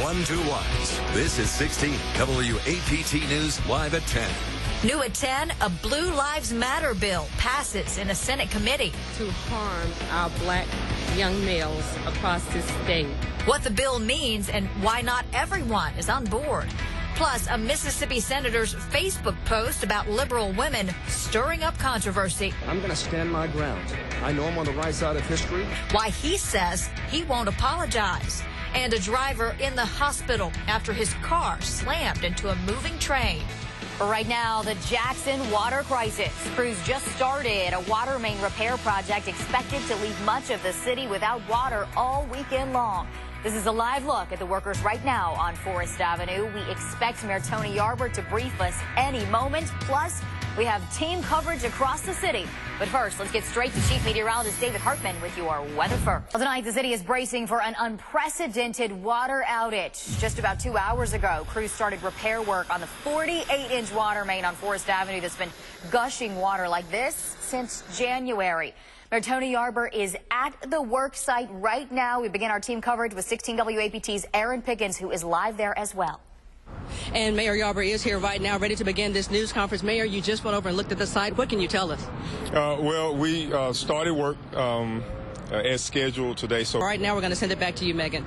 one-to-ones. This is 16 WAPT News live at 10. New at 10, a Blue Lives Matter bill passes in a Senate committee to harm our black young males across this state. What the bill means and why not everyone is on board. Plus, a Mississippi senator's Facebook post about liberal women stirring up controversy. I'm going to stand my ground. I know I'm on the right side of history. Why he says he won't apologize. And a driver in the hospital after his car slammed into a moving train. Right now, the Jackson water crisis. Crews just started a water main repair project expected to leave much of the city without water all weekend long. This is a live look at the workers right now on Forest Avenue. We expect Mayor Tony Yarber to brief us any moment. Plus, we have team coverage across the city. But first, let's get straight to Chief Meteorologist David Hartman with your weather first. Well, tonight, the city is bracing for an unprecedented water outage. Just about 2 hours ago, crews started repair work on the 48-inch water main on Forest Avenue that's been gushing water like this since January. Mayor Tony Yarber is at the work site right now. We begin our team coverage with 16 WAPT's Aaron Pickens, who is live there as well. And Mayor Yarber is here right now, ready to begin this news conference. Mayor, you just went over and looked at the site. What can you tell us? Well, we started work as scheduled today. So right now, we're going to send it back to you, Megan.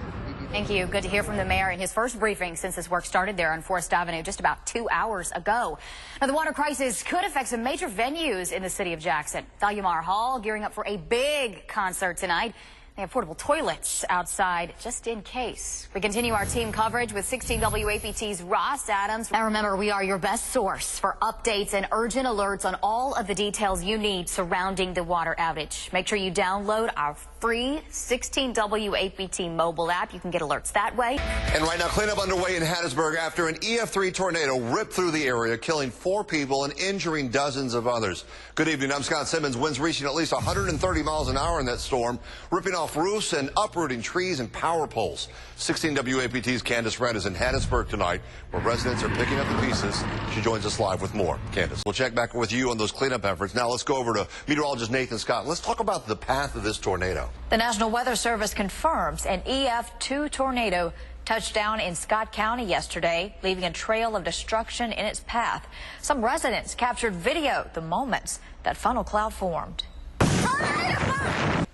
Thank you. Good to hear from the mayor in his first briefing since this work started there on Forest Avenue just about 2 hours ago. Now, the water crisis could affect some major venues in the city of Jackson. Thalumar Hall gearing up for a big concert tonight. They have portable toilets outside just in case. We continue our team coverage with 16 WAPT's Ross Adams. Now remember, we are your best source for updates and urgent alerts on all of the details you need surrounding the water outage. Make sure you download our free 16 WAPT mobile app. You can get alerts that way. And right now, cleanup underway in Hattiesburg after an EF3 tornado ripped through the area, killing 4 people and injuring dozens of others. Good evening. I'm Scott Simmons. Winds reaching at least 130 miles an hour in that storm, ripping off roofs and uprooting trees and power poles. 16 WAPT's Candace Red is in Hattiesburg tonight, where residents are picking up the pieces. She joins us live with more. Candace, we'll check back with you on those cleanup efforts. Now let's go over to meteorologist Nathan Scott. Let's talk about the path of this tornado. The National Weather Service confirms an EF2 tornado touched down in Scott County yesterday, leaving a trail of destruction in its path. Some residents captured video the moments that funnel cloud formed.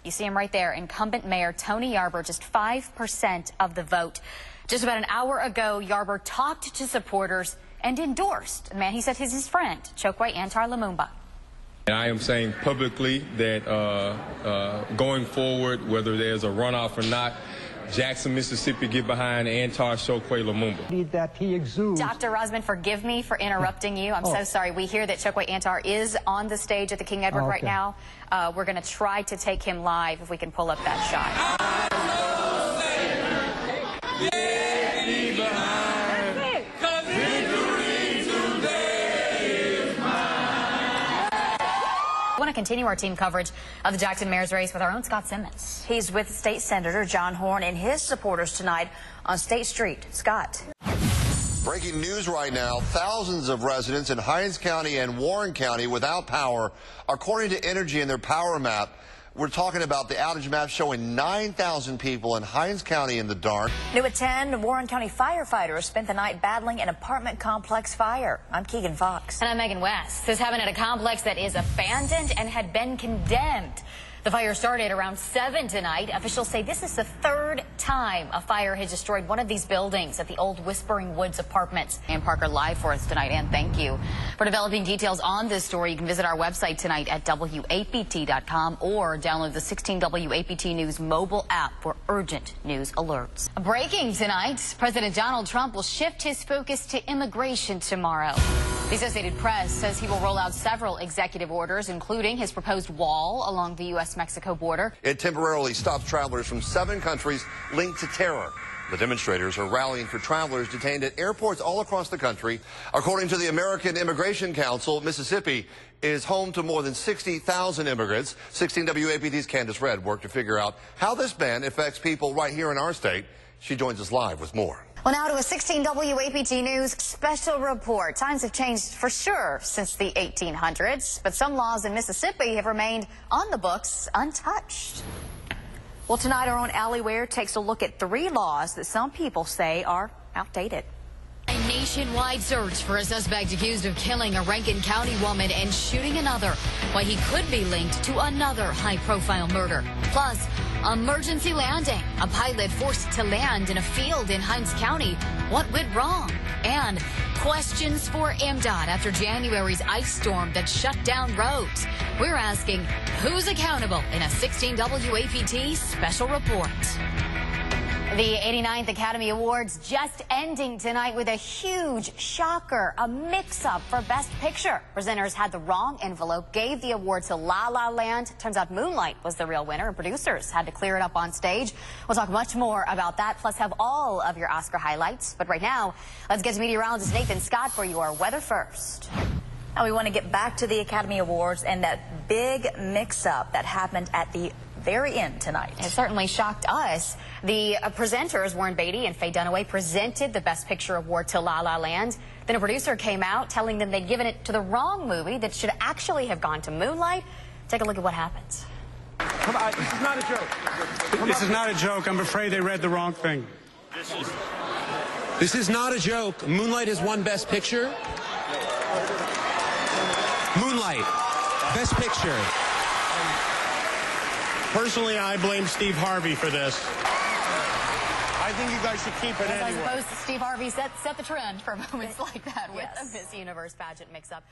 You see him right there, incumbent Mayor Tony Yarber, just 5% of the vote. Just about an hour ago, Yarber talked to supporters and endorsed the man he said is his friend, Chokwe Antar Lumumba. And I am saying publicly that going forward, whether there's a runoff or not, Jackson, Mississippi, get behind Antar Chokwe Lumumba. That he exudes. Dr. Rosman, forgive me for interrupting you. I'm so sorry. We hear that Chokwe Antar is on the stage at the King Edward right now. We're going to try to take him live if we can pull up that shot. I want to continue our team coverage of the Jackson mayor's race with our own Scott Simmons. He's with State Senator John Horn and his supporters tonight on State Street. Scott. Breaking news right now, thousands of residents in Hinds County and Warren County without power. According to Energy and their power map, we're talking about the outage map showing 9,000 people in Hinds County in the dark. New at 10, Warren County firefighters spent the night battling an apartment complex fire. I'm Keegan Fox. And I'm Megan West. This happened at a complex that is abandoned and had been condemned. The fire started around 7 tonight. Officials say this is the 3rd time a fire has destroyed one of these buildings at the old Whispering Woods apartments. Ann Parker live for us tonight, and thank you. For developing details on this story, you can visit our website tonight at WAPT.com or download the 16 WAPT News mobile app for urgent news alerts. Breaking tonight, President Donald Trump will shift his focus to immigration tomorrow. The Associated Press says he will roll out several executive orders, including his proposed wall along the U.S.-Mexico border. It temporarily stops travelers from 7 countries linked to terror. The demonstrators are rallying for travelers detained at airports all across the country. According to the American Immigration Council, Mississippi is home to more than 60,000 immigrants. 16 WAPT's Candace Red worked to figure out how this ban affects people right here in our state. She joins us live with more. Well, now to a 16 WAPT News special report. Times have changed for sure since the 1800s, but some laws in Mississippi have remained on the books untouched. Well, tonight our own Allie Ware takes a look at 3 laws that some people say are outdated. A nationwide search for a suspect accused of killing a Rankin County woman and shooting another. Why he could be linked to another high-profile murder. Plus, emergency landing. A pilot forced to land in a field in Hinds County. What went wrong? And questions for MDOT after January's ice storm that shut down roads. We're asking, who's accountable in a 16 WAPT special report. The 89th Academy Awards just ending tonight with a huge shocker, a mix-up for Best Picture. Presenters had the wrong envelope, gave the award to La La Land. Turns out Moonlight was the real winner, and producers had to clear it up on stage. We'll talk much more about that, plus have all of your Oscar highlights. But right now, let's get to meteorologist Nathan Scott for your weather first. Now we want to get back to the Academy Awards and that big mix-up that happened at the very end tonight. It certainly shocked us. The presenters, Warren Beatty and Faye Dunaway, presented the Best Picture award to La La Land. Then a producer came out telling them they'd given it to the wrong movie that should actually have gone to Moonlight. Take a look at what happens. Come on, this is not a joke. This is not a joke. I'm afraid they read the wrong thing. This is not a joke. Moonlight has won Best Picture. Moonlight, Best Picture. Personally, I blame Steve Harvey for this. I think you guys should keep it anyway. I suppose Steve Harvey set the trend for moments like that with a Miss Universe pageant mix-up.